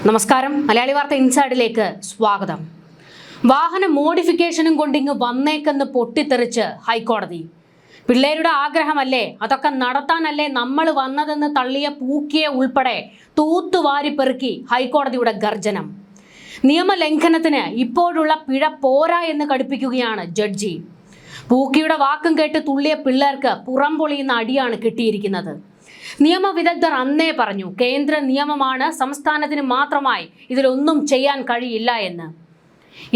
നമസ്കാരം. മലയാളി വാർത്ത ഇൻസൈഡിലേക്ക് സ്വാഗതം. വാഹന മോഡിഫിക്കേഷനും കൊണ്ടിങ്ങ് വന്നേക്കെന്ന് പൊട്ടിത്തെറിച്ച് ഹൈക്കോടതി. പിള്ളേരുടെ ആഗ്രഹമല്ലേ, അതൊക്കെ നടത്താനല്ലേ നമ്മൾ വന്നതെന്ന് തള്ളിയ പൂക്കിയെ ഉൾപ്പെടെ തൂത്തുവാരിപ്പെറുക്കി ഹൈക്കോടതിയുടെ ഗർജനം. നിയമലംഘനത്തിന് ഇപ്പോഴുള്ള പിഴ പോരാ എന്ന് കടുപ്പിക്കുകയാണ് ജഡ്ജി. പൂക്കിയുടെ വാക്കും കേട്ട് തുള്ളിയ പിള്ളേർക്ക് പുറംപൊളിയുന്ന അടിയാണ് കിട്ടിയിരിക്കുന്നത്. നിയമവിദഗ്ധർ അന്നേ പറഞ്ഞു, കേന്ദ്ര നിയമമാണ്, സംസ്ഥാനത്തിന് മാത്രമായി ഇതിലൊന്നും ചെയ്യാൻ കഴിയില്ല എന്ന്.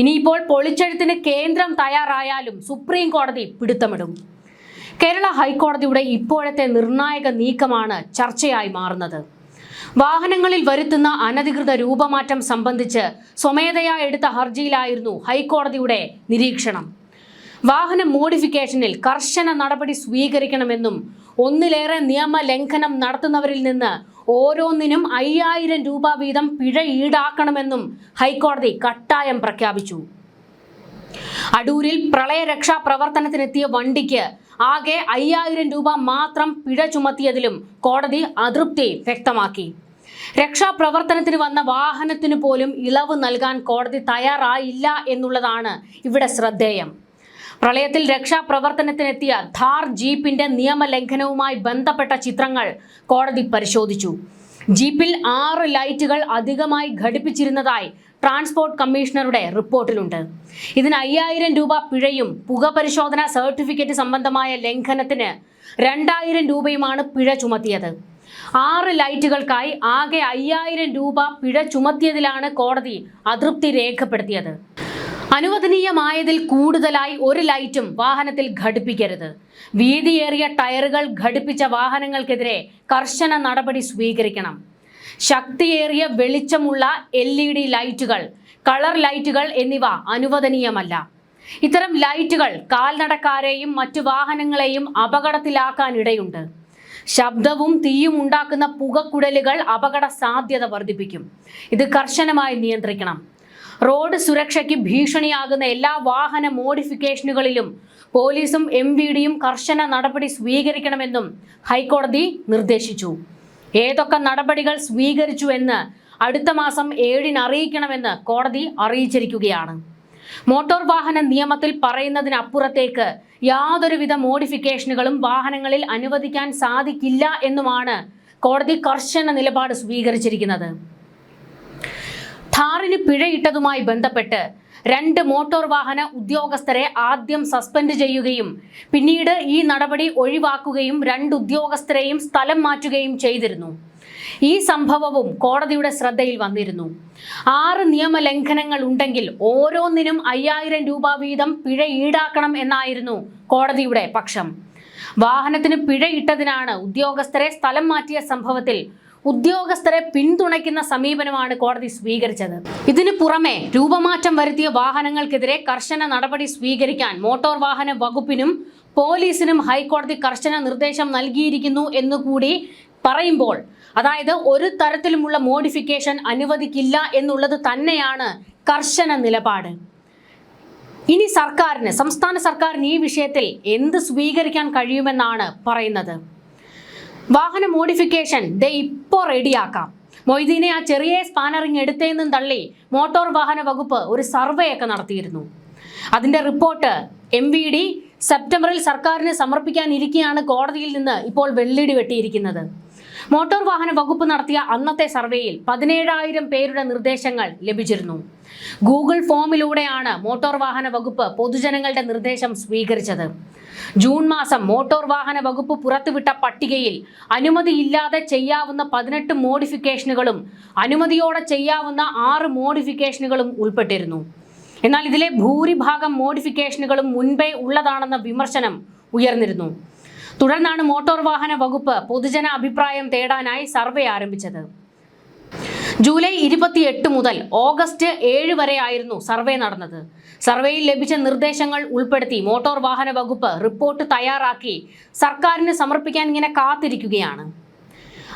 ഇനിയിപ്പോൾ പൊളിച്ചെഴുത്തിന് കേന്ദ്രം തയ്യാറായാലും സുപ്രീം കോടതി പിടുത്തമിടും. കേരള ഹൈക്കോടതിയുടെ ഇപ്പോഴത്തെ നിർണായക നീക്കമാണ് ചർച്ചയായി മാറുന്നത്. വാഹനങ്ങളിൽ വരുത്തുന്ന അനധികൃത രൂപമാറ്റം സംബന്ധിച്ച് സ്വമേധയാ എടുത്ത ഹർജിയിലായിരുന്നു ഹൈക്കോടതിയുടെ നിരീക്ഷണം. വാഹന മോഡിഫിക്കേഷനിൽ കർശന നടപടി സ്വീകരിക്കണമെന്നും ഒന്നിലേറെ നിയമലംഘനം നടത്തുന്നവരിൽ നിന്ന് ഓരോന്നിനും 5000 രൂപ വീതം പിഴ ഈടാക്കണമെന്നും ഹൈക്കോടതി കട്ടായം പ്രഖ്യാപിച്ചു. അടൂരിൽ പ്രളയരക്ഷാ പ്രവർത്തനത്തിനെത്തിയ വണ്ടിക്ക് ആകെ 5000 രൂപ മാത്രം പിഴ ചുമത്തിയതിലും കോടതി അതൃപ്തി വ്യക്തമാക്കി. രക്ഷാപ്രവർത്തനത്തിന് വന്ന വാഹനത്തിനു പോലും ഇളവ് നൽകാൻ കോടതി തയ്യാറായില്ല എന്നുള്ളതാണ് ഇവിടെ ശ്രദ്ധേയം. പ്രളയത്തിൽ രക്ഷാപ്രവർത്തനത്തിനെത്തിയ ഥാർ ജീപ്പിന്റെ നിയമലംഘനവുമായി ബന്ധപ്പെട്ട ചിത്രങ്ങൾ കോടതി പരിശോധിച്ചു. ജീപ്പിൽ 6 ലൈറ്റുകൾ അധികമായി ഘടിപ്പിച്ചിരുന്നതായി ട്രാൻസ്പോർട്ട് കമ്മീഷണറുടെ റിപ്പോർട്ടിലുണ്ട്. ഇതിന് 5000 രൂപ പിഴയും പുകപരിശോധന സർട്ടിഫിക്കറ്റ് സംബന്ധമായ ലംഘനത്തിന് 2000 രൂപയുമാണ് പിഴ ചുമത്തിയത്. 6 ലൈറ്റുകൾക്കായി ആകെ 5000 രൂപ പിഴ ചുമത്തിയതിലാണ് കോടതി അതൃപ്തി രേഖപ്പെടുത്തിയത്. അനുവദനീയമായതിൽ കൂടുതലായി ഒരു ലൈറ്റും വാഹനത്തിൽ ഘടിപ്പിക്കരുത്. വീതിയേറിയ ടയറുകൾ ഘടിപ്പിച്ച വാഹനങ്ങൾക്കെതിരെ കർശന നടപടി സ്വീകരിക്കണം. ശക്തിയേറിയ വെളിച്ചമുള്ള LED ലൈറ്റുകൾ, കളർ ലൈറ്റുകൾ എന്നിവ അനുവദനീയമല്ല. ഇത്തരം ലൈറ്റുകൾ കാൽനടക്കാരെയും മറ്റു വാഹനങ്ങളെയും അപകടത്തിലാക്കാനിടയുണ്ട്. ശബ്ദവും തീയും ഉണ്ടാക്കുന്ന പുകക്കുഴലുകൾ അപകട സാധ്യത വർദ്ധിപ്പിക്കും. ഇത് കർശനമായി നിയന്ത്രിക്കണം. റോഡ് സുരക്ഷയ്ക്ക് ഭീഷണിയാകുന്ന എല്ലാ വാഹന മോഡിഫിക്കേഷനുകളിലും പോലീസും MVDയും കർശന നടപടി സ്വീകരിക്കണമെന്നും ഹൈക്കോടതി നിർദ്ദേശിച്ചു. ഏതൊക്കെ നടപടികൾ സ്വീകരിച്ചു എന്ന് അടുത്ത മാസം 7-ന് അറിയിക്കണമെന്ന് കോടതി അറിയിച്ചിരിക്കുകയാണ്. മോട്ടോർ വാഹന നിയമത്തിൽ പറയുന്നതിനപ്പുറത്തേക്ക് യാതൊരുവിധ മോഡിഫിക്കേഷനുകളും വാഹനങ്ങളിൽ അനുവദിക്കാൻ സാധിക്കില്ല എന്നുമാണ് കോടതി കർശന നിലപാട് സ്വീകരിച്ചിരിക്കുന്നത്. ഥാറിന് പിഴയിട്ടതുമായി ബന്ധപ്പെട്ട് 2 മോട്ടോർ വാഹന ഉദ്യോഗസ്ഥരെ ആദ്യം സസ്പെൻഡ് ചെയ്യുകയും പിന്നീട് ഈ നടപടി ഒഴിവാക്കുകയും 2 ഉദ്യോഗസ്ഥരെയും സ്ഥലം മാറ്റുകയും ചെയ്തിരുന്നു. ഈ സംഭവവും കോടതിയുടെ ശ്രദ്ധയിൽ വന്നിരുന്നു. 6 നിയമലംഘനങ്ങൾ ഉണ്ടെങ്കിൽ ഓരോന്നിനും 5000 രൂപ വീതം പിഴ ഈടാക്കണം എന്നായിരുന്നു കോടതിയുടെ പക്ഷം. വാഹനത്തിന് പിഴയിട്ടതിനാണ് ഉദ്യോഗസ്ഥരെ സ്ഥലം മാറ്റിയ സംഭവത്തിൽ ഉദ്യോഗസ്ഥരെ പിന്തുണയ്ക്കുന്ന സമീപനമാണ് കോടതി സ്വീകരിച്ചത്. ഇതിനു പുറമെ രൂപമാറ്റം വരുത്തിയ വാഹനങ്ങൾക്കെതിരെ കർശന നടപടി സ്വീകരിക്കാൻ മോട്ടോർ വാഹന വകുപ്പിനും പോലീസിനും ഹൈക്കോടതി കർശന നിർദ്ദേശം നൽകിയിരിക്കുന്നു എന്നുകൂടി പറയുമ്പോൾ, അതായത് ഒരു തരത്തിലുമുള്ള മോഡിഫിക്കേഷൻ അനുവദിക്കില്ല എന്നുള്ളത് തന്നെയാണ് കർശന നിലപാട്. ഇനി സംസ്ഥാന സർക്കാരിന് ഈ വിഷയത്തിൽ എന്ത് സ്വീകരിക്കാൻ കഴിയുമെന്നാണ് പറയുന്നത്. വാഹന മോഡിഫിക്കേഷൻ ഇപ്പോൾ റെഡിയാക്കാം. മൊയ്തീനെ ആ ചെറിയ സ്പാനറിങ് എടുത്തേന്നും തള്ളി മോട്ടോർ വാഹന വകുപ്പ് ഒരു സർവേ ഒക്കെ നടത്തിയിരുന്നു. അതിന്റെ റിപ്പോർട്ട് MVD സെപ്റ്റംബറിൽ സർക്കാരിന് സമർപ്പിക്കാനിരിക്കെയാണ് കോടതിയിൽ നിന്ന് ഇപ്പോൾ വെള്ളിടി വെട്ടിയിരിക്കുന്നത്. മോട്ടോർ വാഹന വകുപ്പ് നടത്തിയ അന്നത്തെ സർവേയിൽ 17000 പേരുടെ നിർദ്ദേശങ്ങൾ ലഭിച്ചിരുന്നു. ഗൂഗിൾ ഫോമിലൂടെയാണ് മോട്ടോർ വാഹന വകുപ്പ് പൊതുജനങ്ങളുടെ നിർദ്ദേശം സ്വീകരിച്ചത്. ജൂൺ മാസം മോട്ടോർ വാഹന വകുപ്പ് പുറത്തുവിട്ട പട്ടികയിൽ അനുമതിയില്ലാതെ ചെയ്യാവുന്ന 18 മോഡിഫിക്കേഷനുകളും അനുമതിയോടെ ചെയ്യാവുന്ന 6 മോഡിഫിക്കേഷനുകളും ഉൾപ്പെട്ടിരുന്നു. എന്നാൽ ഇതിലെ ഭൂരിഭാഗം മോഡിഫിക്കേഷനുകളും മുൻപേ ഉള്ളതാണെന്ന വിമർശനം ഉയർന്നിരുന്നു. തുടർന്നാണ് മോട്ടോർ വാഹന വകുപ്പ് പൊതുജന അഭിപ്രായം തേടാനായി സർവേ ആരംഭിച്ചത്. ജൂലൈ 28 മുതൽ ഓഗസ്റ്റ് 7 വരെയായിരുന്നു സർവേ നടന്നത്. സർവേയിൽ ലഭിച്ച നിർദ്ദേശങ്ങൾ ഉൾപ്പെടുത്തി മോട്ടോർ വാഹന വകുപ്പ് റിപ്പോർട്ട് തയ്യാറാക്കി സർക്കാരിന് സമർപ്പിക്കാൻ ഇങ്ങനെ കാത്തിരിക്കുകയാണ്.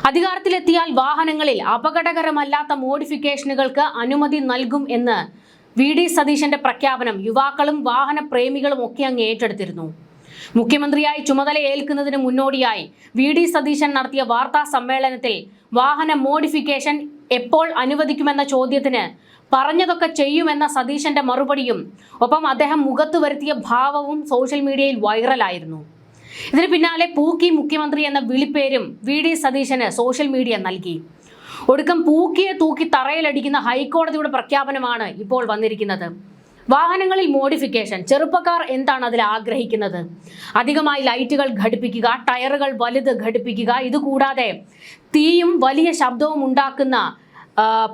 അധികാരത്തിലെത്തിയാൽ വാഹനങ്ങളിൽ അപകടകരമല്ലാത്ത മോഡിഫിക്കേഷനുകൾക്ക് അനുമതി നൽകും എന്ന് VD സതീശന്റെ പ്രഖ്യാപനം യുവാക്കളും വാഹന പ്രേമികളും ഒക്കെ അങ്ങ് ഏറ്റെടുത്തിരുന്നു. മുഖ്യമന്ത്രിയായി ചുമതലയേൽക്കുന്നതിന് മുന്നോടിയായി VD സതീശൻ നടത്തിയ വാർത്താ സമ്മേളനത്തിൽ വാഹന മോഡിഫിക്കേഷൻ എപ്പോൾ അനുവദിക്കുമെന്ന ചോദ്യത്തിന് പറഞ്ഞതൊക്കെ ചെയ്യുമെന്ന സതീശന്റെ മറുപടിയും ഒപ്പം അദ്ദേഹം മുഖത്ത് വരുത്തിയ ഭാവവും സോഷ്യൽ മീഡിയയിൽ വൈറലായിരുന്നു. ഇതിന് പിന്നാലെ പൂക്കി മുഖ്യമന്ത്രി എന്ന വിളിപ്പേരും VD സതീശന് സോഷ്യൽ മീഡിയ നൽകി. ഒടുക്കം പൂക്കിയെ തൂക്കി തറയിലടിക്കുന്ന ഹൈക്കോടതിയുടെ പ്രഖ്യാപനമാണ് ഇപ്പോൾ വന്നിരിക്കുന്നത്. വാഹനങ്ങളിൽ മോഡിഫിക്കേഷൻ, ചെറുപ്പക്കാർ എന്താണ് അതിൽ ആഗ്രഹിക്കുന്നത്? അധികമായി ലൈറ്റുകൾ ഘടിപ്പിക്കുക, ടയറുകൾ വലുത് ഘടിപ്പിക്കുക, ഇതുകൂടാതെ തീയും വലിയ ശബ്ദവും ഉണ്ടാക്കുന്ന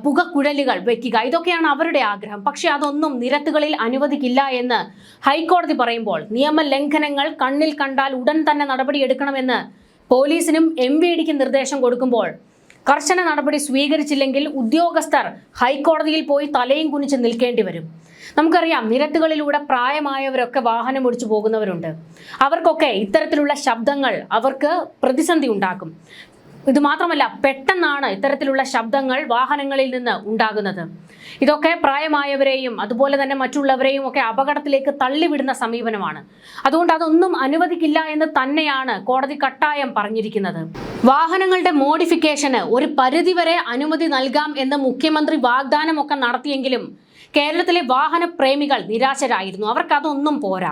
പുകക്കുഴലുകൾ വെക്കുക, ഇതൊക്കെയാണ് അവരുടെ ആഗ്രഹം. പക്ഷെ അതൊന്നും നിരത്തുകളിൽ അനുവദിക്കില്ല എന്ന് ഹൈക്കോടതി പറയുമ്പോൾ നിയമലംഘനങ്ങൾ കണ്ണിൽ കണ്ടാൽ ഉടൻ തന്നെ നടപടിയെടുക്കണമെന്ന് പോലീസിനും MVDക്കും നിർദ്ദേശം കൊടുക്കുമ്പോൾ കർശന നടപടി സ്വീകരിച്ചില്ലെങ്കിൽ ഉദ്യോഗസ്ഥർ ഹൈക്കോടതിയിൽ പോയി തലയും കുനിച്ച് നിൽക്കേണ്ടി വരും. നമുക്കറിയാം, നിരത്തുകളിലൂടെ പ്രായമായവരൊക്കെ വാഹനം ഓടിച്ചു പോകുന്നവരുണ്ട്. അവർക്കൊക്കെ ഇത്തരത്തിലുള്ള ശബ്ദങ്ങൾ അവർക്ക് പ്രതിസന്ധി ഉണ്ടാക്കും. ഇത് മാത്രമല്ല, പെട്ടെന്നാണ് ഇത്തരത്തിലുള്ള ശബ്ദങ്ങൾ വാഹനങ്ങളിൽ നിന്ന് ഉണ്ടാകുന്നത്. ഇതൊക്കെ പ്രായമായവരെയും അതുപോലെ തന്നെ മറ്റുള്ളവരെയും ഒക്കെ അപകടത്തിലേക്ക് തള്ളിവിടുന്ന സമീപനമാണ്. അതുകൊണ്ട് അതൊന്നും അനുവദിക്കില്ല എന്ന് തന്നെയാണ് കോടതി കട്ടായം പറഞ്ഞിരിക്കുന്നത്. വാഹനങ്ങളുടെ മോഡിഫിക്കേഷന് ഒരു പരിധിവരെ അനുമതി നൽകാം എന്ന് മുഖ്യമന്ത്രി വാഗ്ദാനമൊക്കെ നടത്തിയെങ്കിലും കേരളത്തിലെ വാഹന പ്രേമികൾ നിരാശരായിരുന്നു. അവർക്കതൊന്നും പോരാ.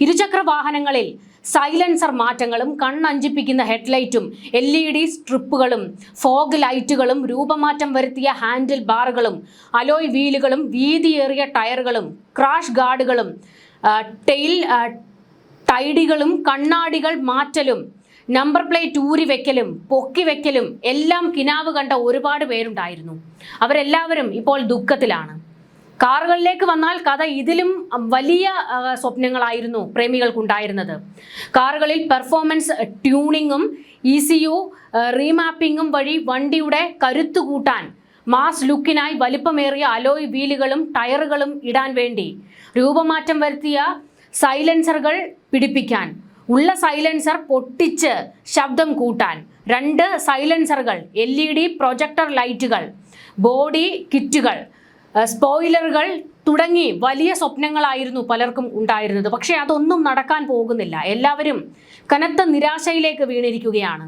ഇരുചക്ര വാഹനങ്ങളിൽ സൈലൻസർ മാറ്റങ്ങളും കണ്ണഞ്ചിപ്പിക്കുന്ന ഹെഡ്ലൈറ്റും LED സ്ട്രിപ്പുകളും ഫോഗ് ലൈറ്റുകളും രൂപമാറ്റം വരുത്തിയ ഹാൻഡിൽ ബാറുകളും അലോയ് വീലുകളും വീതിയേറിയ ടയറുകളും ക്രാഷ് ഗാർഡുകളും ടൈഡികളും കണ്ണാടികൾ മാറ്റലും നമ്പർ പ്ലേറ്റ് ഊരി വെക്കലും പൊക്കി വെക്കലും എല്ലാം കിനാവ് കണ്ട ഒരുപാട് പേരുണ്ടായിരുന്നു. അവരെല്ലാവരും ഇപ്പോൾ ദുഃഖത്തിലാണ്. കാറുകളിലേക്ക് വന്നാൽ കഥ ഇതിലും വലിയ സ്വപ്നങ്ങളായിരുന്നു പ്രേമികൾക്കുണ്ടായിരുന്നത്. കാറുകളിൽ പെർഫോമൻസ് ട്യൂണിങ്ങും ECU റീമാപ്പിങ്ങും വഴി വണ്ടിയുടെ കരുത്തു കൂട്ടാൻ മാസ് ലുക്കിനായി വലിപ്പമേറിയ അലോയ് വീലുകളും ടയറുകളും ഇടാൻ വേണ്ടി രൂപമാറ്റം വരുത്തിയ സൈലൻസറുകൾ പിടിപ്പിക്കാൻ, ഉള്ള സൈലൻസർ പൊട്ടിച്ച് ശബ്ദം കൂട്ടാൻ 2 സൈലൻസറുകൾ, LED പ്രൊജക്ടർ ലൈറ്റുകൾ, ബോഡി കിറ്റുകൾ, സ്പോയിലറുകൾ തുടങ്ങി വലിയ സ്വപ്നങ്ങളായിരുന്നു പലർക്കും ഉണ്ടായിരുന്നത്. പക്ഷേ അതൊന്നും നടക്കാൻ പോകുന്നില്ല. എല്ലാവരും കനത്ത നിരാശയിലേക്ക് വീണിരിക്കുകയാണ്.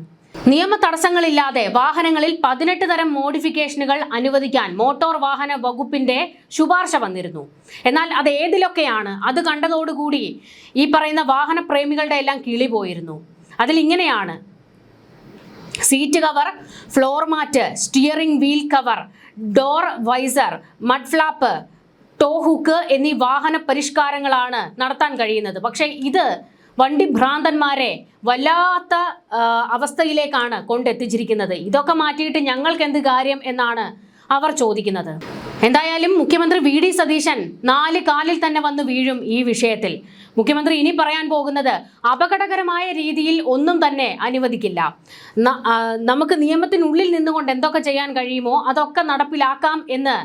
നിയമ തടസ്സങ്ങളില്ലാതെ വാഹനങ്ങളിൽ 18 തരം മോഡിഫിക്കേഷനുകൾ അനുവദിക്കാൻ മോട്ടോർ വാഹന വകുപ്പിന്റെ ശുപാർശ വന്നിരുന്നു. എന്നാൽ അത് ഏതിലൊക്കെയാണ്? അത് കണ്ടതോടുകൂടി ഈ പറയുന്ന വാഹന പ്രേമികളുടെ എല്ലാം കിളി പോയിരുന്നു. അതിലിങ്ങനെയാണ്: seat cover, floor mat, steering wheel cover, door visor, mud flap, tow hook എന്നീ വാഹന പരിഷ്കാരങ്ങളാണ് നടത്താൻ കഴിയുന്നത്. പക്ഷേ ഇത് വണ്ടി ഭ്രാന്തന്മാരെ വല്ലാത്ത അവസ്ഥയിലേക്കാണ് കൊണ്ടെത്തിച്ചിരിക്കുന്നത്. ഇതൊക്കെ മാറ്റിയിട്ട് ഞങ്ങൾക്ക് എന്ത് കാര്യം എന്നാണ് അവർ ചോദിക്കുന്നത്. എന്തായാലും മുഖ്യമന്ത്രി VD സതീശൻ 4 കാലിൽ തന്നെ വന്ന് വീഴും ഈ വിഷയത്തിൽ. മുഖ്യമന്ത്രി ഇനി പറയാൻ പോകുന്നത് അപകടകരമായ രീതിയിൽ ഒന്നും തന്നെ അനുവദിക്കില്ല. നമുക്ക് നിയമത്തിനുള്ളിൽ നിന്നുകൊണ്ട് എന്തൊക്കെ ചെയ്യാൻ കഴിയുമോ അതൊക്കെ നടപ്പിലാക്കാം എന്ന്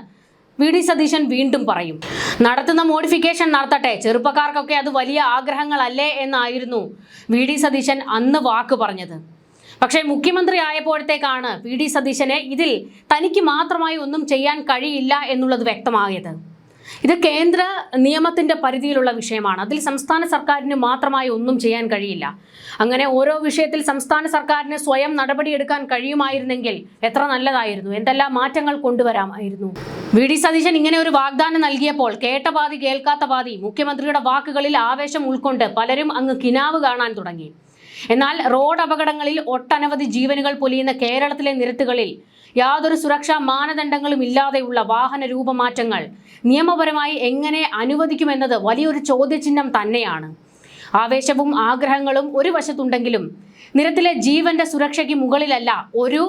VD സതീശൻ വീണ്ടും പറയും. നടത്തുന്ന മോഡിഫിക്കേഷൻ നടത്തട്ടെ, ചെറുപ്പക്കാർക്കൊക്കെ അത് വലിയ ആഗ്രഹങ്ങളല്ലേ എന്നായിരുന്നു VD സതീശൻ അന്ന് വാക്ക് പറഞ്ഞത്. പക്ഷേ മുഖ്യമന്ത്രി ആയപ്പോഴത്തേക്കാണ് VD സതീശനെ ഇതിൽ തനിക്ക് മാത്രമായി ഒന്നും ചെയ്യാൻ കഴിയില്ല എന്നുള്ളത് വ്യക്തമായത്. ഇത് കേന്ദ്ര നിയമത്തിന്റെ പരിധിയിലുള്ള വിഷയമാണ്. അതിൽ സംസ്ഥാന സർക്കാരിന് മാത്രമായി ഒന്നും ചെയ്യാൻ കഴിയില്ല. അങ്ങനെ ഓരോ വിഷയത്തിൽ സംസ്ഥാന സർക്കാരിന് സ്വയം നടപടിയെടുക്കാൻ കഴിയുമായിരുന്നെങ്കിൽ എത്ര നല്ലതായിരുന്നു, എന്തെല്ലാം മാറ്റങ്ങൾ കൊണ്ടുവരാമായിരുന്നു. VD സതീശൻ ഇങ്ങനെ ഒരു വാഗ്ദാനം നൽകിയപ്പോൾ കേട്ട പാതി കേൾക്കാത്ത പാതി മുഖ്യമന്ത്രിയുടെ വാക്കുകളിൽ ആവേശം ഉൾക്കൊണ്ട് പലരും അങ്ങ് കിനാവ് കാണാൻ തുടങ്ങി. എന്നാൽ റോഡ് അപകടങ്ങളിൽ ഒട്ടനവധി ജീവനുകൾ പൊലിയുന്ന കേരളത്തിലെ നിരത്തുകളിൽ യാതൊരു സുരക്ഷാ മാനദണ്ഡങ്ങളും ഇല്ലാതെയുള്ള വാഹന രൂപമാറ്റങ്ങൾ നിയമപരമായി എങ്ങനെ അനുവദിക്കുമെന്നത് വലിയൊരു ചോദ്യചിഹ്നം തന്നെയാണ്. ആവേശവും ആഗ്രഹങ്ങളും ഒരു വശത്തുണ്ടെങ്കിലും നിരത്തിലെ ജീവന്റെ സുരക്ഷയ്ക്ക് മുകളിലല്ല ഒരു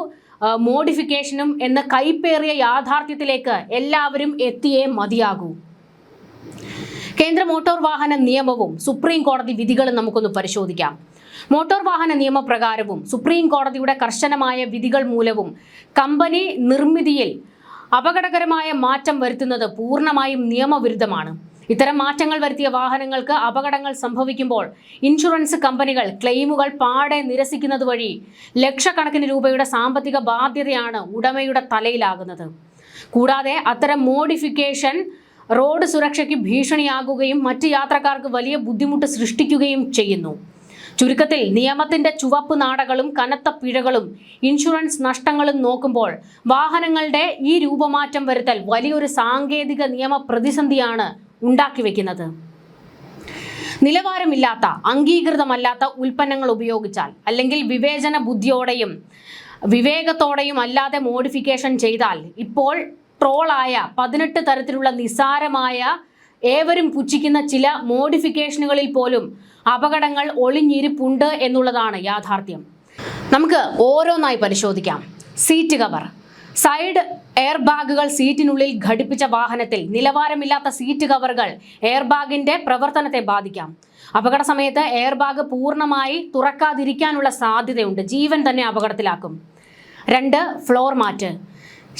മോഡിഫിക്കേഷനും എന്ന കൈപ്പേറിയ യാഥാർത്ഥ്യത്തിലേക്ക് എല്ലാവരും എത്തിയേ മതിയാകൂ. കേന്ദ്ര മോട്ടോർ വാഹന നിയമവും സുപ്രീം കോടതി വിധികളും നമുക്കൊന്ന് പരിശോധിക്കാം. മോട്ടോർ വാഹന നിയമപ്രകാരവും സുപ്രീം കോടതിയുടെ കർശനമായ വിധികൾ മൂലവും കമ്പനി നിർമ്മിതിയിൽ അപകടകരമായ മാറ്റം വരുത്തുന്നത് പൂർണ്ണമായും നിയമവിരുദ്ധമാണ്. ഇത്തരം മാറ്റങ്ങൾ വരുത്തിയ വാഹനങ്ങൾക്ക് അപകടങ്ങൾ സംഭവിക്കുമ്പോൾ ഇൻഷുറൻസ് കമ്പനികൾ ക്ലെയിമുകൾ പാടെ നിരസിക്കുന്നത് വഴി ലക്ഷക്കണക്കിന് രൂപയുടെ സാമ്പത്തിക ബാധ്യതയാണ് ഉടമയുടെ തലയിലാകുന്നത്. കൂടാതെ അത്തരം മോഡിഫിക്കേഷൻ റോഡ് സുരക്ഷയ്ക്ക് ഭീഷണിയാകുകയും മറ്റ് യാത്രക്കാർക്ക് വലിയ ബുദ്ധിമുട്ട് സൃഷ്ടിക്കുകയും ചെയ്യുന്നു. ചുരുക്കത്തിൽ നിയമത്തിന്റെ ചുവപ്പ് നാടകളും കനത്ത പിഴകളും ഇൻഷുറൻസ് നഷ്ടങ്ങളും നോക്കുമ്പോൾ വാഹനങ്ങളുടെ ഈ രൂപമാറ്റം വരുത്തൽ വലിയൊരു സാങ്കേതിക നിയമ പ്രതിസന്ധിയാണ് ഉണ്ടാക്കിവെക്കുന്നത്. നിലവാരമില്ലാത്ത അംഗീകൃതമല്ലാത്ത ഉൽപ്പന്നങ്ങൾ ഉപയോഗിച്ചാൽ അല്ലെങ്കിൽ വിവേചന ബുദ്ധിയോടെയും വിവേകത്തോടെയും അല്ലാതെ മോഡിഫിക്കേഷൻ ചെയ്താൽ ഇപ്പോൾ ട്രോളായ 18 തരത്തിലുള്ള നിസ്സാരമായ ഏവരും പുച്ഛിക്കുന്ന ചില മോഡിഫിക്കേഷനുകളിൽ പോലും അപകടങ്ങൾ ഒളിഞ്ഞിരിപ്പുണ്ട് എന്നുള്ളതാണ് യാഥാർത്ഥ്യം. നമുക്ക് ഓരോന്നായി പരിശോധിക്കാം. Seat cover. സൈഡ് എയർ ബാഗുകൾ സീറ്റിനുള്ളിൽ ഘടിപ്പിച്ച വാഹനത്തിൽ നിലവാരമില്ലാത്ത സീറ്റ് കവറുകൾ എയർ ബാഗിന്റെ പ്രവർത്തനത്തെ ബാധിക്കാം. അപകട സമയത്ത് എയർ ബാഗ് പൂർണ്ണമായി തുറക്കാതിരിക്കാനുള്ള സാധ്യതയുണ്ട്. ജീവൻ തന്നെ അപകടത്തിലാക്കും. 2. Floor mat.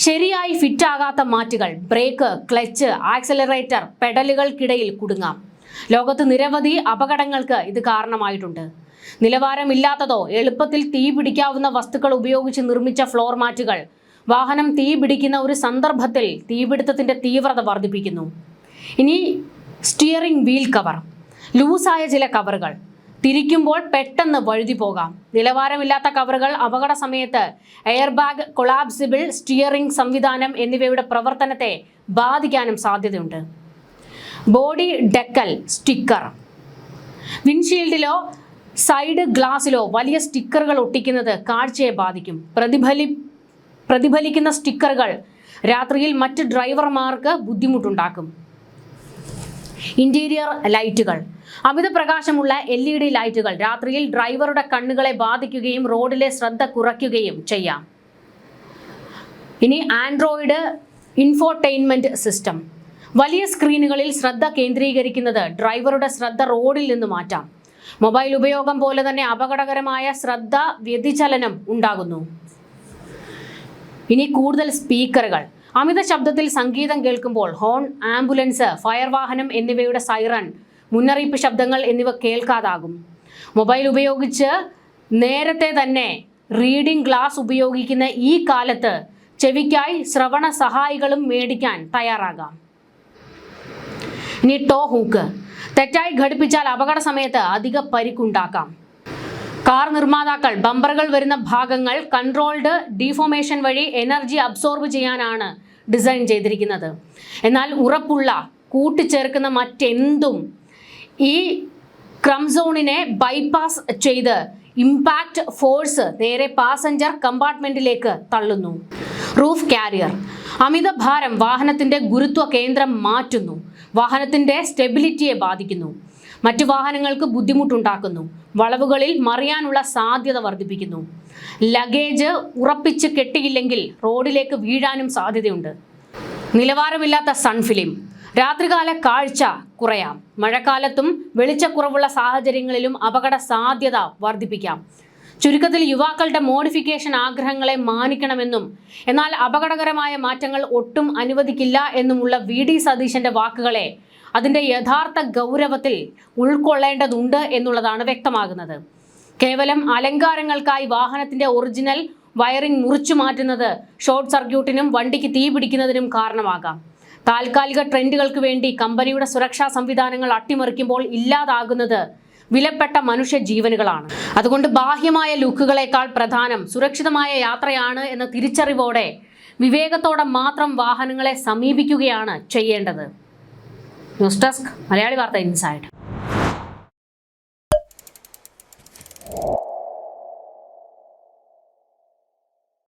ശരിയായി ഫിറ്റാകാത്ത മാറ്റുകൾ ബ്രേക്ക്, ക്ലച്ച്, ആക്സലറേറ്റർ, പെഡലുകൾക്കിടയിൽ കുടുങ്ങാം. ലോകത്ത് നിരവധി അപകടങ്ങൾക്ക് ഇത് കാരണമായിട്ടുണ്ട്. നിലവാരമില്ലാത്തതോ എളുപ്പത്തിൽ തീ പിടിക്കാവുന്ന വസ്തുക്കൾ ഉപയോഗിച്ച് നിർമ്മിച്ച ഫ്ലോർ മാറ്റുകൾ വാഹനം തീ പിടിക്കുന്ന ഒരു സന്ദർഭത്തിൽ തീപിടുത്തത്തിന്റെ തീവ്രത വർദ്ധിപ്പിക്കുന്നു. ഇനി സ്റ്റിയറിംഗ് വീൽ കവർ. ലൂസായ ചില കവറുകൾ തിരിക്കുമ്പോൾ പെട്ടെന്ന് വഴുതി പോകാം. നിലവാരമില്ലാത്ത കവറുകൾ അപകട സമയത്ത് എയർ ബാഗ്, കൊളാപ്സിബിൾ സ്റ്റിയറിംഗ് സംവിധാനം എന്നിവയുടെ പ്രവർത്തനത്തെ ബാധിക്കാനും സാധ്യതയുണ്ട്. Body decal sticker. വിൻഷീൽഡിലോ സൈഡ് ഗ്ലാസിലോ വലിയ സ്റ്റിക്കറുകൾ ഒട്ടിക്കുന്നത് കാഴ്ചയെ ബാധിക്കും. പ്രതിഫലിക്കുന്ന സ്റ്റിക്കറുകൾ രാത്രിയിൽ മറ്റ് ഡ്രൈവർമാർക്ക് ബുദ്ധിമുട്ടുണ്ടാക്കും. ഇന്റീരിയർ ലൈറ്റുകൾ. അമിത പ്രകാശമുള്ള LED ലൈറ്റുകൾ രാത്രിയിൽ ഡ്രൈവറുടെ കണ്ണുകളെ ബാധിക്കുകയും റോഡിലെ ശ്രദ്ധ കുറയ്ക്കുകയും ചെയ്യാം. ഇനി ആൻഡ്രോയിഡ് ഇൻഫോർടൈൻമെന്റ് സിസ്റ്റം. വലിയ സ്ക്രീനുകളിൽ ശ്രദ്ധ കേന്ദ്രീകരിക്കുന്നത് ഡ്രൈവറുടെ ശ്രദ്ധ റോഡിൽ നിന്ന് മാറ്റാം. മൊബൈൽ ഉപയോഗം പോലെ തന്നെ അപകടകരമായ ശ്രദ്ധ വ്യതിചലനം ഉണ്ടാകുന്നു. ഇനി കൂടുതൽ സ്പീക്കറുകൾ. അമിത ശബ്ദത്തിൽ സംഗീതം കേൾക്കുമ്പോൾ ഹോൺ, ആംബുലൻസ്, ഫയർ വാഹനം എന്നിവയുടെ സൈറൺ, മുന്നറിയിപ്പ് ശബ്ദങ്ങൾ എന്നിവ കേൾക്കാതാകും. മൊബൈൽ ഉപയോഗിച്ച് നേരത്തെ തന്നെ റീഡിംഗ് ഗ്ലാസ് ഉപയോഗിക്കുന്ന ഈ കാലത്ത് ചെവിക്കായി ശ്രവണ സഹായികളും മേടിക്കാൻ തയ്യാറാകാം. ഇനി ടോ ഹൂക്ക്. തെറ്റായി ഘടിപ്പിച്ചാൽ അപകട സമയത്ത് അധിക പരിക്കുണ്ടാക്കാം. കാർ നിർമ്മാതാക്കൾ ബമ്പറുകൾ വരുന്ന ഭാഗങ്ങൾ കൺട്രോൾഡ് ഡീഫോമേഷൻ വഴി എനർജി അബ്സോർബ് ചെയ്യാനാണ് ഡിസൈൻ ചെയ്തിരിക്കുന്നത്. എന്നാൽ ഉറപ്പുള്ള കൂട്ടിച്ചേർക്കുന്ന മറ്റെന്തും ഈ ക്രംസോണിനെ ബൈപ്പാസ് ചെയ്ത് ഇമ്പാക്റ്റ് ഫോഴ്സ് നേരെ പാസഞ്ചർ കമ്പാർട്ട്മെന്റിലേക്ക് തള്ളുന്നു. Roof carrier. അമിത ഭാരം വാഹനത്തിന്റെ ഗുരുത്വ കേന്ദ്രം മാറ്റുന്നു. വാഹനത്തിന്റെ സ്റ്റെബിലിറ്റിയെ ബാധിക്കുന്നു. മറ്റു വാഹനങ്ങൾക്ക് ബുദ്ധിമുട്ടുണ്ടാക്കുന്നു. വളവുകളിൽ മറിയാനുള്ള സാധ്യത വർദ്ധിപ്പിക്കുന്നു. ലഗേജ് ഉറപ്പിച്ച് കെട്ടിയില്ലെങ്കിൽ റോഡിലേക്ക് വീഴാനും സാധ്യതയുണ്ട്. നിലവാരമില്ലാത്ത സൺഫിലിം. രാത്രികാല കാഴ്ച കുറയാം. മഴക്കാലത്തും വെളിച്ചക്കുറവുള്ള സാഹചര്യങ്ങളിലും അപകട സാധ്യത വർദ്ധിപ്പിക്കാം. ചുരുക്കത്തിൽ യുവാക്കളുടെ മോഡിഫിക്കേഷൻ ആഗ്രഹങ്ങളെ മാനിക്കണമെന്നും എന്നാൽ അപകടകരമായ മാറ്റങ്ങൾ ഒട്ടും അനുവദിക്കില്ല എന്നുമുള്ള VD സതീശന്റെ വാക്കുകളെ അതിൻ്റെ യഥാർത്ഥ ഗൗരവത്തിൽ ഉൾക്കൊള്ളേണ്ടതുണ്ട് എന്നുള്ളതാണ് വ്യക്തമാകുന്നത്. കേവലം അലങ്കാരങ്ങൾക്കായി വാഹനത്തിന്റെ ഒറിജിനൽ വയറിംഗ് മുറിച്ചു മാറ്റുന്നത് ഷോർട്ട് സർക്യൂട്ടിനും വണ്ടിക്ക് തീ പിടിക്കുന്നതിനും കാരണമാകാം. താൽക്കാലിക ട്രെൻഡുകൾക്ക് വേണ്ടി കമ്പനിയുടെ സുരക്ഷാ സംവിധാനങ്ങൾ അട്ടിമറിക്കുമ്പോൾ ഇല്ലാതാകുന്നത് വിലപ്പെട്ട മനുഷ്യ ജീവനുകളാണ്. അതുകൊണ്ട് ബാഹ്യമായ ലുക്കുകളേക്കാൾ പ്രധാനം സുരക്ഷിതമായ യാത്രയാണ് എന്ന തിരിച്ചറിവോടെ വിവേകത്തോടെ മാത്രം വാഹനങ്ങളെ സമീപിക്കുകയാണ് ചെയ്യേണ്ടത്. ന്യൂസ് ഡെസ്ക്, മലയാളി വാർത്ത ഇൻസൈഡ്.